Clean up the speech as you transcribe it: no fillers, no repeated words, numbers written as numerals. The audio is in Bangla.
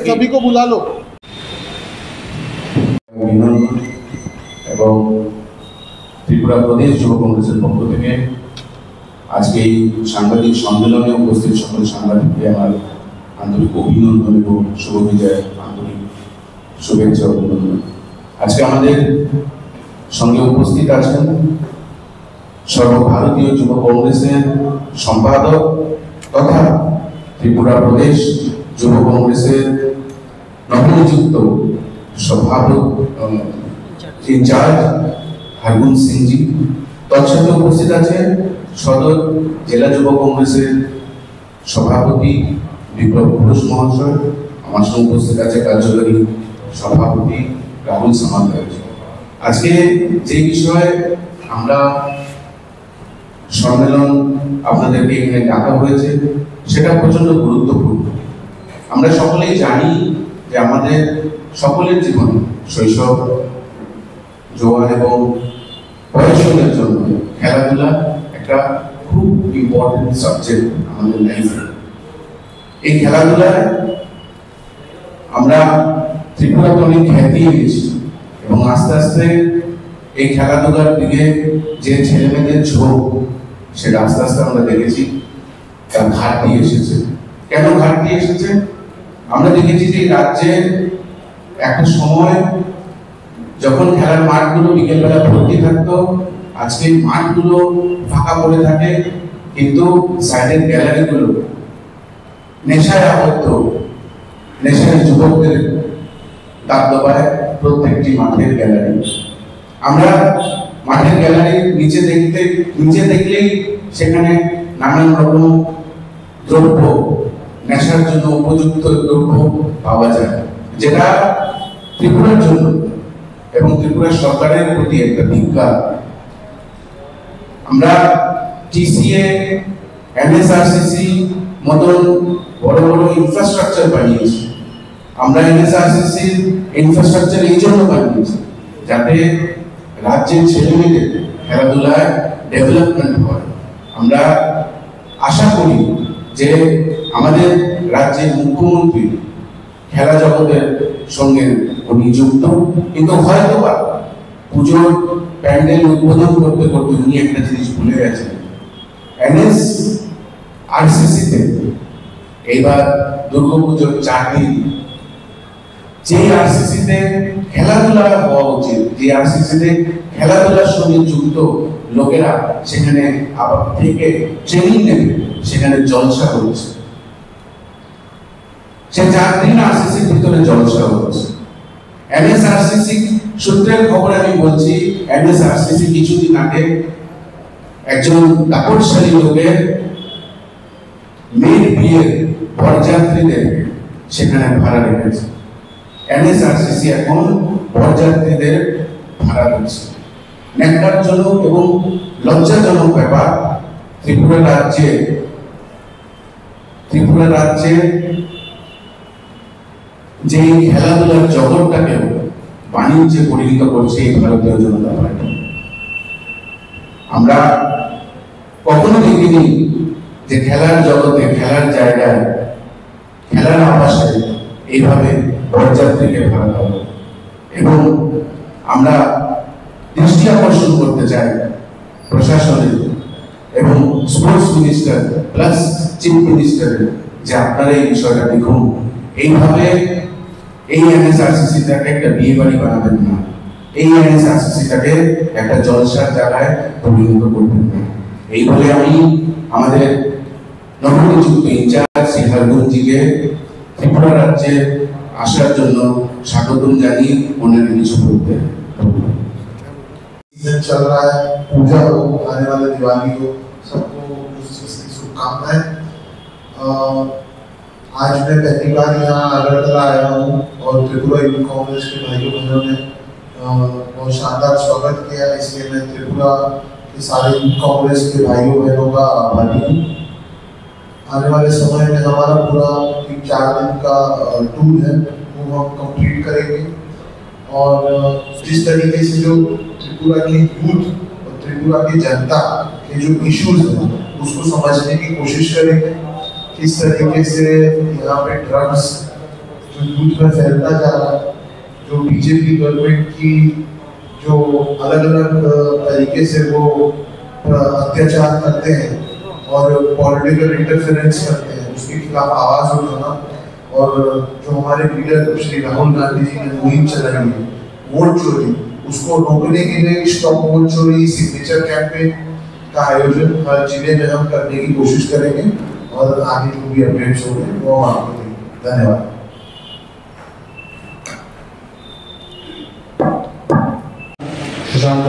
सभी को बुला लो। এবং ত্রিপুরা প্রদেশ যুব কংগ্রেসের পক্ষ থেকে আজকে এই সাংবাদিক সম্মেলনে উপস্থিত সকল সাংবাদিককে আমার আন্তরিক অভিনন্দন এবং শুভ বিজয়, আন্তরিক শুভেচ্ছা অভিনন্দন। আজকে আমাদের সঙ্গে উপস্থিত আছেন সর্বভারতীয় যুব কংগ্রেসের সম্পাদক তথা ত্রিপুরা প্রদেশ যুব কংগ্রেসের নবনিযুক্ত সভাপতি ইনচার্জ হরগুন সিং জি। তৎসাথে উপস্থিত আছেন সদর জেলা যুব কংগ্রেসের সভাপতি বিপ্লব ঘোষ মহাশয়। আমার সঙ্গে উপস্থিত আছে কার্যকরী সভাপতি রাহুল সামান্তার। আজকে যে বিষয়ে আমরা সম্মেলন আপনাদেরকে এখানে ডাকা হয়েছে সেটা প্রচন্ড গুরুত্বপূর্ণ। আমরা সকলেই জানি যে আমাদের সকলের জীবনে শৈশব, জোয়ান এবং বয়সের জন্য খেলাধুলা একটা খুব ইম্পর্টেন্ট সাবজেক্ট আমাদের লাইফে। এই খেলাধুলায় আমরা ত্রিপুরাতে অনেক খ্যাতি এনেছি এবং আস্তে আস্তে এই খেলাধুলার দিকে যে ছেলেমেয়েদের ঝোঁক সেটা আস্তে আস্তে আমরা দেখেছি তার ঘাটতি এসেছে। কেন ঘাটতি এসেছে? আমরা দেখেছি যে রাজ্যে একটা সময় যখন খেলার মাঠগুলো বিকেলবেলা ভর্তি থাকতো, আজকে মাঠগুলো ফাঁকা পড়ে থাকে, কিন্তু সাইডের গ্যালারিগুলো নেশায় আবদ্ধ, নেশায় যুবকদের দাবদাবায় প্রত্যেকটি মাঠের গ্যালারি। আমরা মাঠের গ্যালারি নিচে দেখলেই সেখানে নানান রকম দ্রব্য, নেশার জন্য উপযুক্ত দ্রব্য পাওয়া যায়, যেটা ত্রিপুরার জন্য এবং ত্রিপুরা সরকারের প্রতি একটা ধিক্কার। আমরা টিসিএ, এনএসআরসিসি মতন বড় বড় ইনফ্রাস্ট্রাকচার বানিয়েছি। আমরা এনএসআরসিসি ইনফ্রাস্ট্রাকচার এই জন্য বানিয়েছি যাতে রাজ্যের ছেলেমেয়েদের খেলাধুলায় ডেভেলপমেন্ট হয়। আমরা আশা করি যে আমাদের রাজ্যের মুখ্যমন্ত্রী খেলা জগতের সঙ্গে উনি যুক্ত, কিন্তু হয়তো বা পুজোর প্যান্ডেল উদ্বোধন করতে করতে উনি একটা জিনিস ভুলে গেছেন। এনএসআরসিসিতে এইবার দুর্গাপুজোর 4 দিন যে আরসিসিতে খেলাধুলা হওয়া উচিত, যে আরসিসিতে খেলাধুলার সঙ্গে যুক্ত লোকেরা সেখানে আবার থেকে ট্রেনিং নেবে, সেখানে জলসা হচ্ছে। সে 4 দিন আরসিসির ভিতরে জলসা হচ্ছে। এনএসআরসিসি সূত্রের খবর আমি বলছি, এনএসআরসিসি কিছুদিন আগে একজন দাপটশালী লোকের মেয়ের বিয়ের বরযাত্রীদের সেখানে ভাড়া রেখেছে। এনএসআরসিসি এখন বরযাত্রীদের ভাড়া দিচ্ছে। ন্যাক্কারজনক এবং লজ্জাজনক ব্যাপার। ত্রিপুরা রাজ্যে যে খেলাধুলার জগৎটাকে বাণিজ্যে পরিণত করছে এই ভারতীয় জনতা পার্টি। আমরা কখনো দেখিনি যে খেলার জগতে, খেলার জায়গায়, খেলার আবাসে এইভাবে বরযাত্রীকে ভাড়া দেওয়া। এবং আমরা দৃষ্টি আকর্ষণ করতে চাই প্রশাসনের এবং স্পোর্টস মিনিস্টার প্লাস চিফ মিনিস্টারের, যে আপনারা এই বিষয়টা দেখুন, এইভাবে এই এনএসআরসিসিটাকে একটা বিয়ে বাড়ি বানাবেন না, এই এনএসআরসিসিটাকে একটা জলসার জায়গায় পরিণত করবেন না। এই বলে আমি আমাদের নবনিযুক্ত ইনচার্জ শ্রী হরগুনজিকে ত্রিপুরা রাজ্যে আসার জন্য স্বাগতম জানিয়ে ওনাকে কিছু বলতে। चल रहा है, पूजा हो, आने वाले दिवाली हो, सबको उस चीज की शुभकामनाएं। आज मैं पहली बार यहाँ अगरतला आया हूँ और त्रिपुरा युवा कांग्रेस के भाइयों बहनों ने बहुत शानदार स्वागत किया, इसलिए मैं त्रिपुरा के सारे युवा कांग्रेस के भाइयों बहनों का आभारी हूँ। आने वाले समय में हमारा पूरा 4 दिन का टूर है वो हम कंप्लीट करेंगे और जिस तरीके से जो त्रिपुरा की यूथ और त्रिपुरा की जनता के जो इश्यूज हैं उसको समझने की कोशिश करेंगे। किस तरीके से यहाँ पे ड्रग्स जो यूथ में फैलता जा रहा है, जो बीजेपी गवर्नमेंट की जो अलग अलग तरीके से वो अत्याचार करते हैं और पॉलिटिकल इंटरफेरेंस करते हैं, उसके खिलाफ आवाज उठाना। और जो हमारे लीडर श्री राहुल गांधी जी ने मुहिम चलाई है वोट चोरी, उसको रोकने के लिए स्टॉप वोट चोरी सिग्नेचर कैंपेन का आयोजन हर जिले में हम करने की कोशिश करेंगे और आगे जो भी अपडेट्स होंगे वो हम आपको देंगे। धन्यवाद। सुशांत